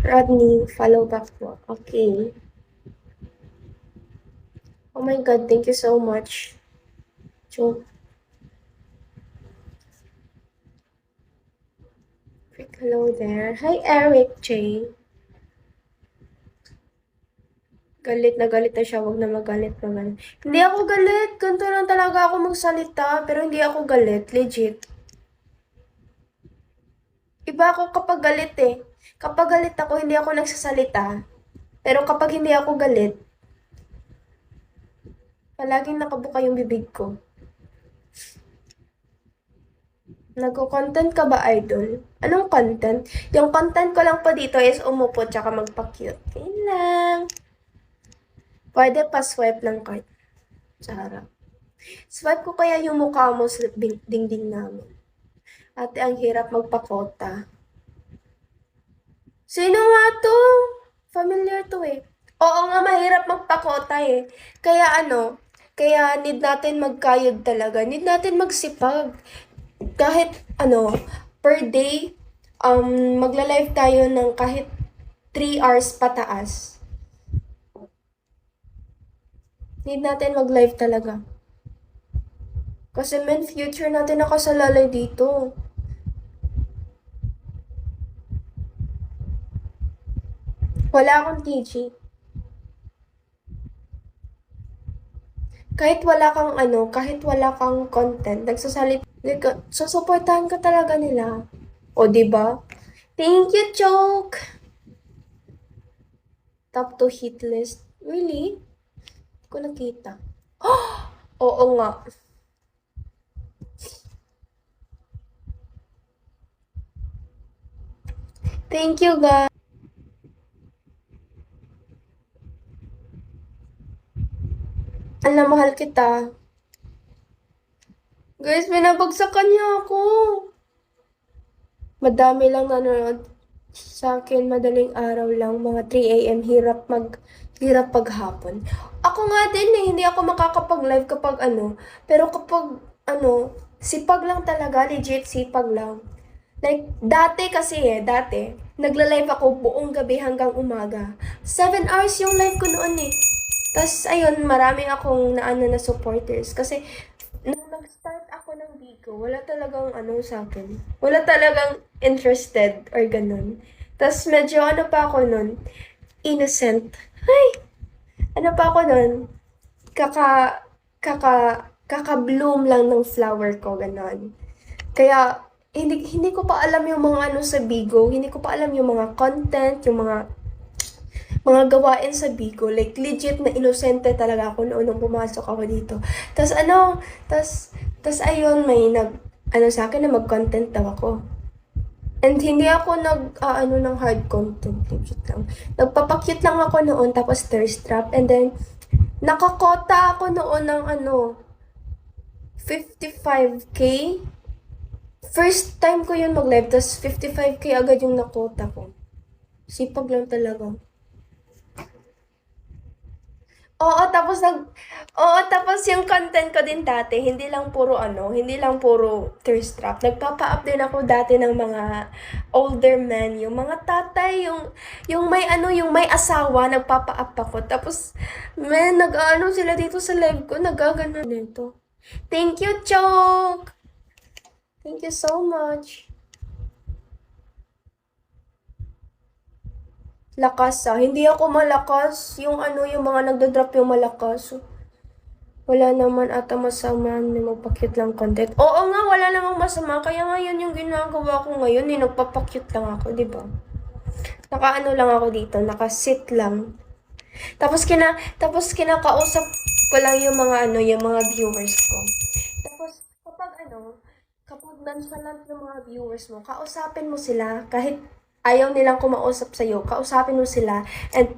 Rodney, follow back po. Okay. Oh my God, thank you so much. Joke. Quick hello there. Hi, Eric J. Galit na siya, wag na magalit naman. Hindi ako galit, ganito lang talaga ako magsalita, pero hindi ako galit, legit. Iba ako kapag galit eh. Kapag galit ako, hindi ako nagsasalita. Pero kapag hindi ako galit, palaging nakabuka yung bibig ko. Nagko-content ka ba, idol? Anong content? Yung content ko lang po dito is umupo tsaka magpa-cute. Yun lang. Pwede pa swipe ng card sa harap. Swipe ko kaya yung mukha mo sa dingding namin. Ate, ang hirap magpakota. Sino nga to? Familiar to eh. Oo nga, mahirap magpakota eh. Kaya kaya need natin magkayod talaga. Need natin magsipag. Kahit per day, magla-live tayo ng kahit 3 hours pataas. Need natin mag-live talaga. Kasi men, future natin nakasalalay dito. Wala akong TG. Kahit wala kang content, susuportahan ka talaga nila. O, diba? Thank you, Choke! Top 2 hit list. Really? Hindi ko nakita. Oo nga. Thank you, guys. Alam, mahal kita. Guys, binabagsakan niya ako. Madami lang nanonood sa akin, madaling araw lang, mga 3 a.m. hirap paghapon. Ako nga din eh, hindi ako makakapag-live kapag pero kapag sipag lang talaga, legit sipag lang. Like, dati, nagla-live ako buong gabi hanggang umaga. 7 hours yung live ko noon eh. Tapos, ayun, marami akong na supporters. Kasi, nung nag-start ako ng Bigo, wala talagang sa akin. Wala talagang interested or ganun. Tapos, medyo pa ako nun, innocent. Ay, pa ako nun, kaka, kaka-bloom lang ng flower ko, ganun. Kaya, hindi ko pa alam yung mga sa Bigo, hindi ko pa alam yung mga content, yung mga gawain sa Bigo. Like, legit na inosente talaga ako noon nung pumasok ako dito. Tapos tas ayun, may sa akin na mag-content daw ako. And hindi ako ng hard content, legit lang. Nagpapakyut lang ako noon, tapos thirst trap. And then, nakakota ako noon ng 55K. First time ko yun mag-live, tapos 55K agad yung nakota ko. Sipag lang talaga. Oo, tapos yung content ko din dati, hindi lang puro thirst trap. Nagpapa-up din ako dati ng mga older men, yung mga tatay, yung yung may asawa, nagpapa-up ako. Tapos, nag-ano sila dito sa live ko, nagagano nito. Thank you, Chok! Thank you so much. Lakas hindi ako malakas. Yung yung mga nagda-drop yung malakas. Wala naman ata masama na magpa-cute lang content. Oo nga, wala namang masama. Kaya nga yun yung ginagawa ko ngayon. Nagpapa-cute lang ako, di ba? Naka lang ako dito, naka-sit lang. Tapos kinakausap ko lang yung mga yung mga viewers ko. Tapos kapag kapag nonchalant yung mga viewers mo, kausapin mo sila kahit ayaw nilang kumausap sa iyo, kausapin mo sila and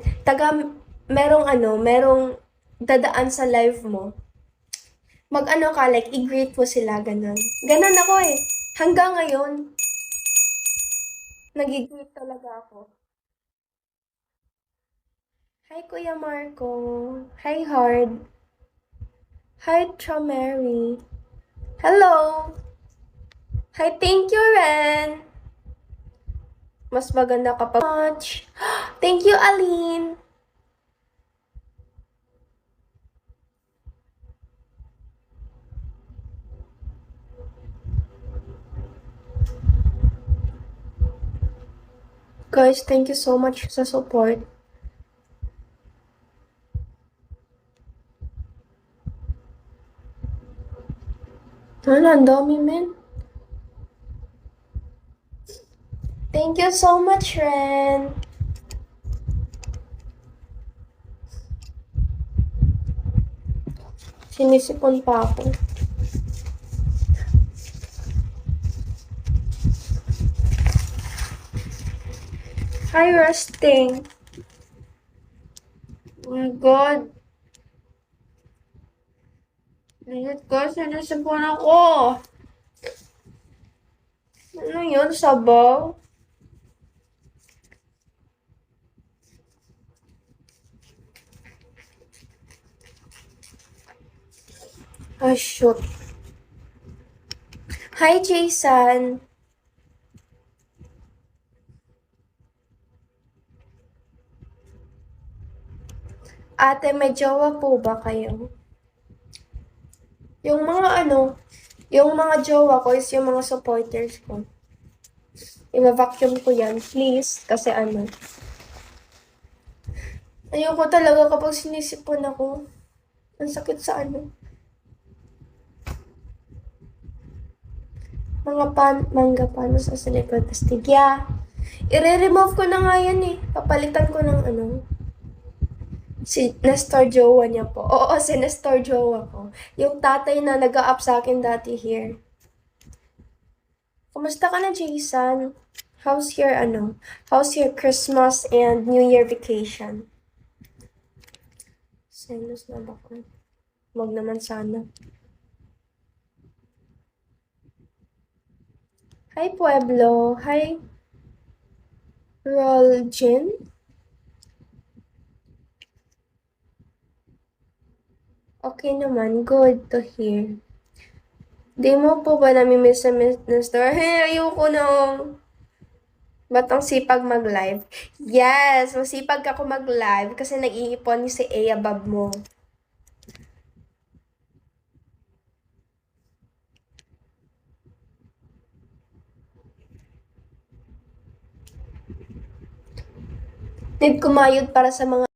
merong dadaan sa live mo. Ka, like, i-greet mo sila, ganun. Ganun ako eh. Hanggang ngayon, nag-greet talaga ako. Hi, Kuya Marco. Hi, Hard. Hi, Tramary. Hello. Hi, thank you, Ren. Mas maganda kapag much. Thank you, Aline. Guys, thank you so much sa support. Ano, ang dami, men. Thank you so much, Ren. Sinisipon pa ako. Hi, Rusting. Oh my God. Ligit ko, sinisipon ako. Ano yun, sabaw? Ah, shoot. Hi, Jason. Ate, may jowa po ba kayo? Yung mga yung mga jowa ko is yung mga supporters ko. I-vacuum ko yan, please. Kasi ayoko talaga kapag sinisipon ako. Ang sakit sa mangga paano sa likod. Astigya. I-remove ko na nga yan eh. Papalitan ko ng si Nestor jowa niya po. Oo, si Nestor jowa ko. Yung tatay na nag-a-up sa akin dati here. Kumusta ka na, Jason? How's your Christmas and New Year vacation? Selos na ba ko? Wag naman sana. Hi, Pueblo. Hi, Roljin. Okay naman. Good to hear. Di mo po ba namimiss sa Nestor? Hey, ayoko na. Ba't ang sipag mag-live? Yes, masipag ako mag-live kasi nag-iipon si Ea Bab mo. Need kumayod para sa mga